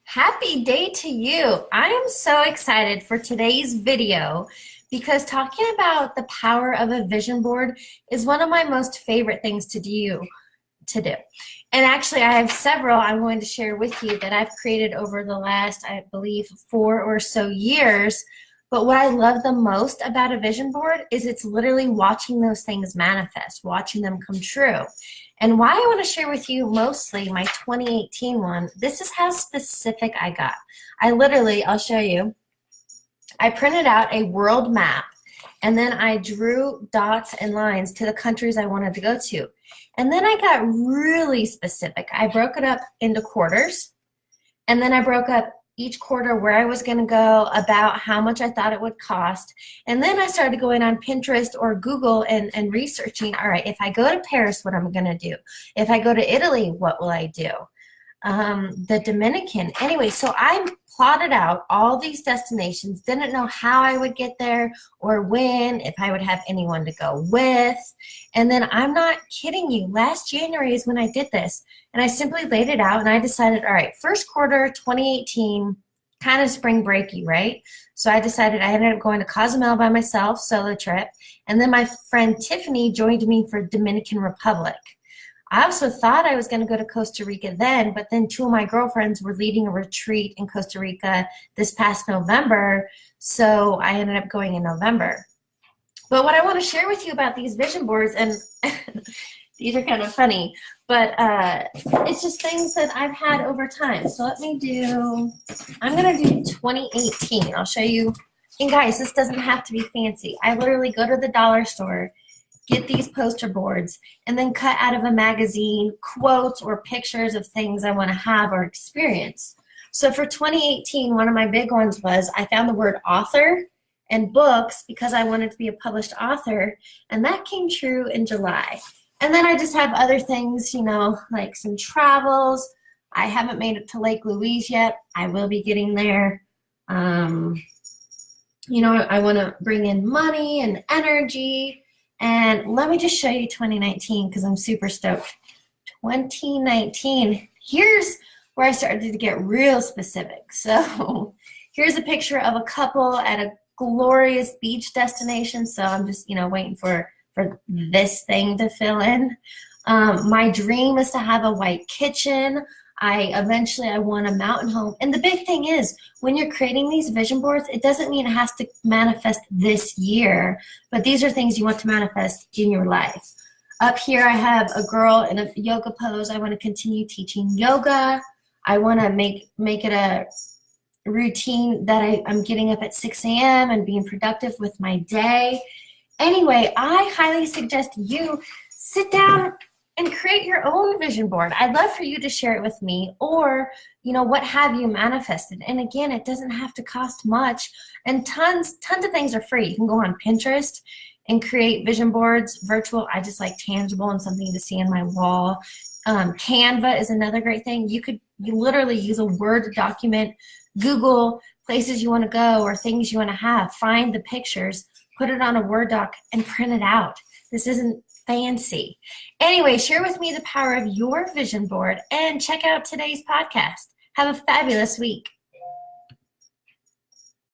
Happy day to you. I am so excited for today's video because talking about the power of a vision board is one of my most favorite things to do. And actually, I have several I'm going to share with you that I've created over the last, I believe, 4 or so years. But what I love the most about a vision board is it's literally watching those things manifest, watching them come true. And why I want to share with you mostly my 2018 one, this is how specific I got. I'll show you. I printed out a world map and then I drew dots and lines to the countries I wanted to go to. And then I got really specific. I broke it up into quarters, and then I broke up each quarter where I was going to go, about how much I thought it would cost. And then I started going on Pinterest or Google and researching, all right, if I go to Paris, what am I going to do? If I go to Italy, what will I do? The Dominican. Anyway, so I plotted out all these destinations, didn't know how I would get there or when, if I would have anyone to go with. And then I'm not kidding you, last January is when I did this. And I simply laid it out and I decided, all right, first quarter 2018, kind of spring breaky, right? So I decided I ended up going to Cozumel by myself, solo trip. And then my friend Tiffany joined me for Dominican Republic. I also thought I was going to go to Costa Rica then, but then two of my girlfriends were leading a retreat in Costa Rica this past November, so I ended up going in November. But what I want to share with you about these vision boards, and these are kind of funny, but it's just things that I've had over time. So I'm going to do 2018. I'll show you. And guys, this doesn't have to be fancy. I literally go to the dollar store, get these poster boards, and then cut out of a magazine quotes or pictures of things I want to have or experience. So for 2018, one of my big ones was I found the word author and books because I wanted to be a published author, and that came true in July. And then I just have other things, like some travels. I haven't made it to Lake Louise yet. I will be getting there. I want to bring in money and energy. And let me just show you 2019 because I'm super stoked. 2019, here's where I started to get real specific. So here's a picture of a couple at a glorious beach destination. So I'm just, waiting for this thing to fill in. My dream is to have a white kitchen. Eventually I want a mountain home. And the big thing is, when you're creating these vision boards, it doesn't mean it has to manifest this year, but these are things you want to manifest in your life. Up here I have a girl in a yoga pose. I want to continue teaching yoga. I want to make it a routine that I'm getting up at 6 a.m. and being productive with my day. Anyway, I highly suggest you sit down and create your own vision board. I'd love for you to share it with me, or, what have you manifested? And again, it doesn't have to cost much, and tons of things are free. You can go on Pinterest and create vision boards, virtual. I just like tangible and something to see on my wall. Canva is another great thing. You literally use a Word document, Google places you want to go or things you want to have, find the pictures, put it on a Word doc, and print it out. This isn't fancy. Anyway, share with me the power of your vision board and check out today's podcast. Have a fabulous week.